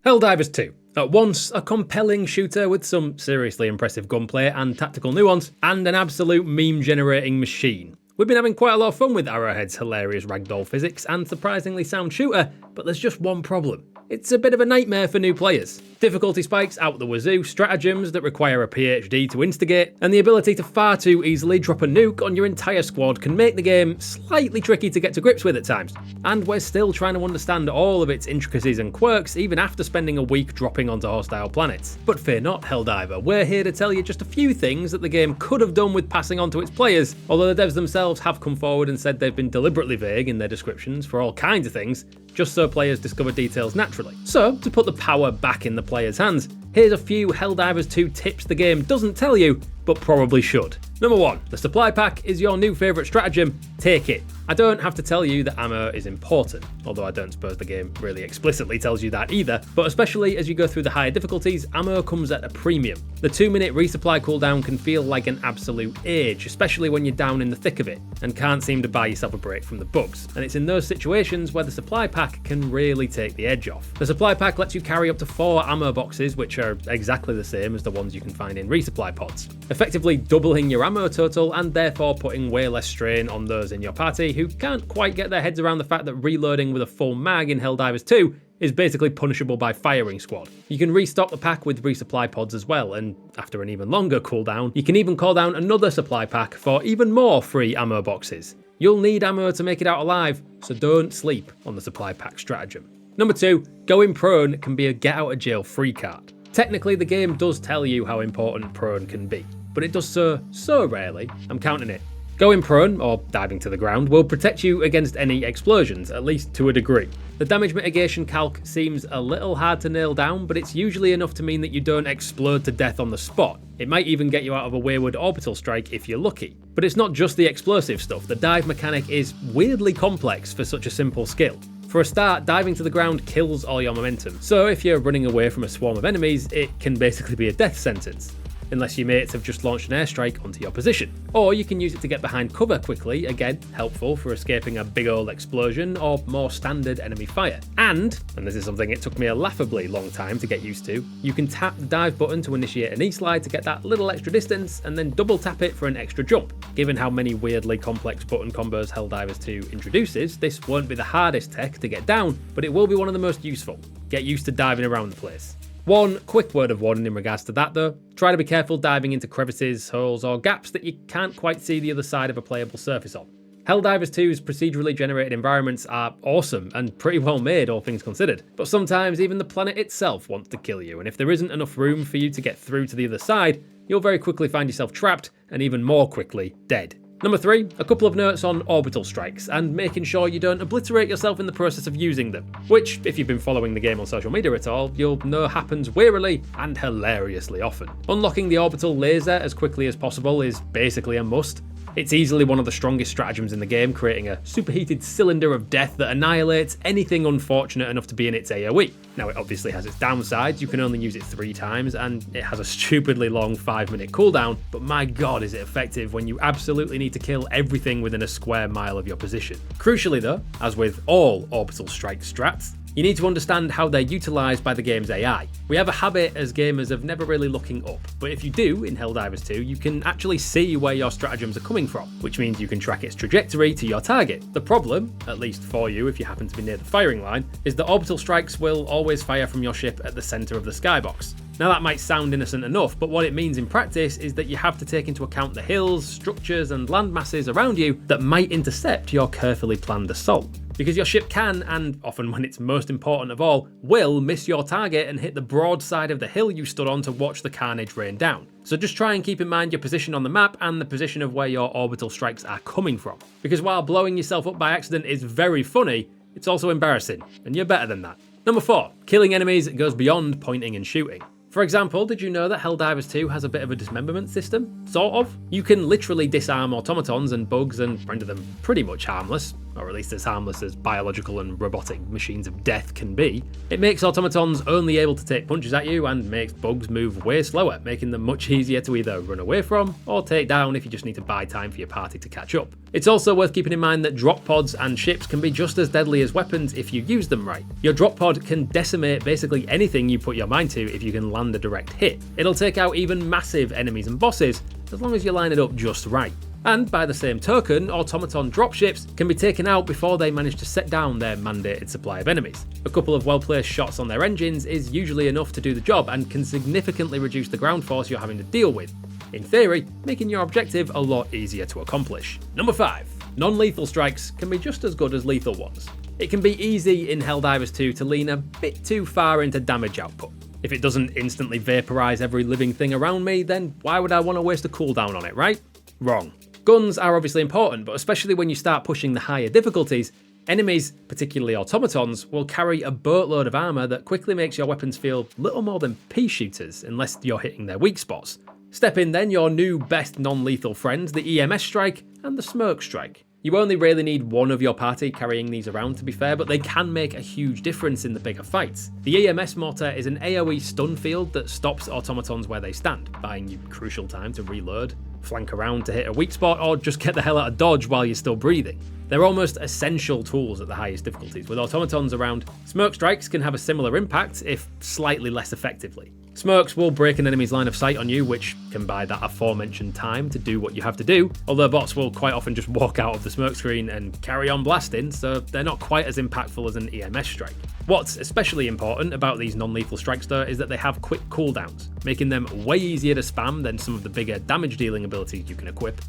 Helldivers 2. At once, a compelling shooter with some seriously impressive gunplay and tactical nuance, and an absolute meme-generating machine. We've been having quite a lot of fun with Arrowhead's hilarious ragdoll physics and surprisingly sound shooter, but there's just one problem. It's a bit of a nightmare for new players. Difficulty spikes out the wazoo, stratagems that require a PhD to instigate, and the ability to far too easily drop a nuke on your entire squad can make the game slightly tricky to get to grips with at times. And we're still trying to understand all of its intricacies and quirks even after spending a week dropping onto hostile planets. But fear not, Helldiver, we're here to tell you just a few things that the game could have done with passing on to its players, although the devs themselves have come forward and said they've been deliberately vague in their descriptions for all kinds of things, just so players discover details naturally. So, to put the power back in the player's hands, here's a few Helldivers 2 tips the game doesn't tell you, but probably should. Number 1. The supply pack is your new favourite stratagem. Take it. I don't have to tell you that ammo is important, although I don't suppose the game really explicitly tells you that either, but especially as you go through the higher difficulties, ammo comes at a premium. The 2-minute resupply cooldown can feel like an absolute age, especially when you're down in the thick of it, and can't seem to buy yourself a break from the bugs, and it's in those situations where the supply pack can really take the edge off. The supply pack lets you carry up to 4 ammo boxes, which are exactly the same as the ones you can find in resupply pods, effectively doubling your ammo total and therefore putting way less strain on those in your party who can't quite get their heads around the fact that reloading with a full mag in Helldivers 2 is basically punishable by firing squad. You can restock the pack with resupply pods as well, and after an even longer cooldown, you can even call down another supply pack for even more free ammo boxes. You'll need ammo to make it out alive, so don't sleep on the supply pack stratagem. Number 2, going prone can be a get out of jail free card. Technically, the game does tell you how important prone can be, but it does so rarely, I'm counting it. Going prone, or diving to the ground, will protect you against any explosions, at least to a degree. The damage mitigation calc seems a little hard to nail down, but it's usually enough to mean that you don't explode to death on the spot. It might even get you out of a wayward orbital strike if you're lucky. But it's not just the explosive stuff, the dive mechanic is weirdly complex for such a simple skill. For a start, diving to the ground kills all your momentum, so if you're running away from a swarm of enemies, it can basically be a death sentence, unless your mates have just launched an airstrike onto your position. Or you can use it to get behind cover quickly, again, helpful for escaping a big old explosion or more standard enemy fire. And this is something it took me a laughably long time to get used to, you can tap the dive button to initiate an E-slide to get that little extra distance, and then double tap it for an extra jump. Given how many weirdly complex button combos Helldivers 2 introduces, this won't be the hardest tech to get down, but it will be one of the most useful. Get used to diving around the place. One quick word of warning in regards to that though, try to be careful diving into crevices, holes or gaps that you can't quite see the other side of a playable surface on. Helldivers 2's procedurally generated environments are awesome and pretty well made all things considered, but sometimes even the planet itself wants to kill you, and if there isn't enough room for you to get through to the other side, you'll very quickly find yourself trapped and even more quickly dead. Number 3, a couple of notes on Orbital Strikes and making sure you don't obliterate yourself in the process of using them, which, if you've been following the game on social media at all, you'll know happens wearily and hilariously often. Unlocking the orbital laser as quickly as possible is basically a must. It's easily one of the strongest stratagems in the game, creating a superheated cylinder of death that annihilates anything unfortunate enough to be in its AoE. Now it obviously has its downsides, you can only use it 3 times and it has a stupidly long 5-minute cooldown, but my god is it effective when you absolutely need to kill everything within a square mile of your position. Crucially though, as with all Orbital Strike strats, you need to understand how they're utilised by the game's AI. We have a habit as gamers of never really looking up, but if you do in Helldivers 2, you can actually see where your stratagems are coming from, which means you can track its trajectory to your target. The problem, at least for you if you happen to be near the firing line, is that Orbital Strikes will always fire from your ship at the centre of the skybox. Now that might sound innocent enough, but what it means in practice is that you have to take into account the hills, structures and land masses around you that might intercept your carefully planned assault. Because your ship can, and often when it's most important of all, will miss your target and hit the broad side of the hill you stood on to watch the carnage rain down. So just try and keep in mind your position on the map and the position of where your orbital strikes are coming from. Because while blowing yourself up by accident is very funny, it's also embarrassing, and you're better than that. Number 4, killing enemies goes beyond pointing and shooting. For example, did you know that Helldivers 2 has a bit of a dismemberment system? Sort of. You can literally disarm automatons and bugs and render them pretty much harmless. or at least as harmless as biological and robotic machines of death can be. It makes automatons only able to take punches at you and makes bugs move way slower, making them much easier to either run away from or take down if you just need to buy time for your party to catch up. It's also worth keeping in mind that drop pods and ships can be just as deadly as weapons if you use them right. Your drop pod can decimate basically anything you put your mind to if you can land a direct hit. It'll take out even massive enemies and bosses as long as you line it up just right. And by the same token, automaton dropships can be taken out before they manage to set down their mandated supply of enemies. A couple of well-placed shots on their engines is usually enough to do the job and can significantly reduce the ground force you're having to deal with, in theory, making your objective a lot easier to accomplish. Number 5. Non-lethal strikes can be just as good as lethal ones. It can be easy in Helldivers 2 to lean a bit too far into damage output. If it doesn't instantly vaporize every living thing around me, then why would I want to waste a cooldown on it, right? Wrong. Guns are obviously important, but especially when you start pushing the higher difficulties, enemies, particularly automatons, will carry a boatload of armor that quickly makes your weapons feel little more than pea shooters unless you're hitting their weak spots. Step in then your new best non-lethal friends, the EMS strike and the smoke strike. You only really need one of your party carrying these around, to be fair, but they can make a huge difference in the bigger fights. The EMS mortar is an AoE stun field that stops automatons where they stand, buying you crucial time to reload, flank around to hit a weak spot, or just get the hell out of dodge while you're still breathing. They're almost essential tools at the highest difficulties. With automatons around, smoke strikes can have a similar impact, if slightly less effectively. Smokes will break an enemy's line of sight on you, which can buy that aforementioned time to do what you have to do, although bots will quite often just walk out of the smoke screen and carry on blasting, so they're not quite as impactful as an EMS strike. What's especially important about these non-lethal strikes though is that they have quick cooldowns, making them way easier to spam than some of the bigger damage dealing abilities you can equip.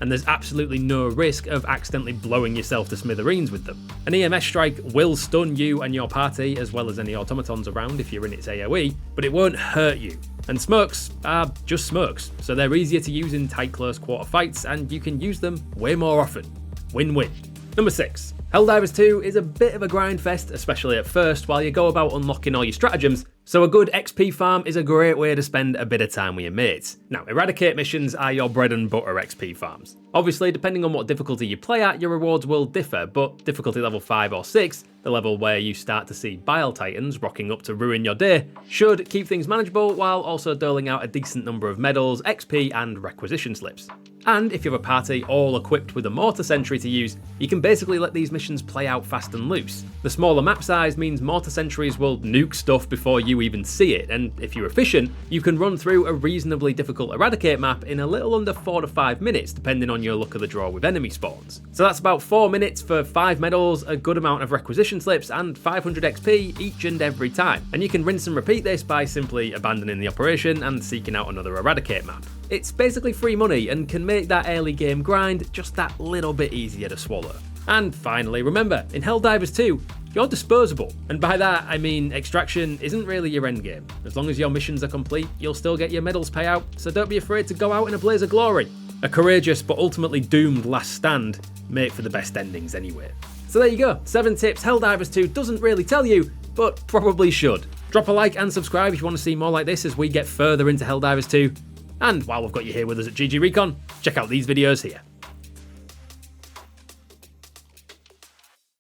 And there's absolutely no risk of accidentally blowing yourself to smithereens with them. An EMS strike will stun you and your party as well as any automatons around if you're in its AoE, but it won't hurt you. And smokes are just smokes, so they're easier to use in tight close quarter fights and you can use them way more often. Win-win. Number 6. Helldivers 2 is a bit of a grind fest, especially at first, while you go about unlocking all your stratagems, so a good XP farm is a great way to spend a bit of time with your mates. Now, eradicate missions are your bread and butter XP farms. Obviously, depending on what difficulty you play at, your rewards will differ, but difficulty level 5 or 6, the level where you start to see Bile Titans rocking up to ruin your day, should keep things manageable while also doling out a decent number of medals, XP and requisition slips. And if you have a party all equipped with a mortar sentry to use, you can basically let these missions play out fast and loose. The smaller map size means mortar sentries will nuke stuff before you even see it, and if you're efficient, you can run through a reasonably difficult eradicate map in a little under 4 to 5 minutes, depending on your luck of the draw with enemy spawns. So that's about 4 minutes for 5 medals, a good amount of requisition slips, and 500 XP each and every time. And you can rinse and repeat this by simply abandoning the operation and seeking out another eradicate map. It's basically free money and can make that early game grind just that little bit easier to swallow. And finally, remember, in Helldivers 2, you're disposable. And by that, I mean extraction isn't really your endgame. As long as your missions are complete, you'll still get your medals payout, so don't be afraid to go out in a blaze of glory. A courageous but ultimately doomed last stand make for the best endings anyway. So there you go, 7 tips Helldivers 2 doesn't really tell you, but probably should. Drop a like and subscribe if you want to see more like this as we get further into Helldivers 2. And while we've got you here with us at GG Recon, check out these videos here.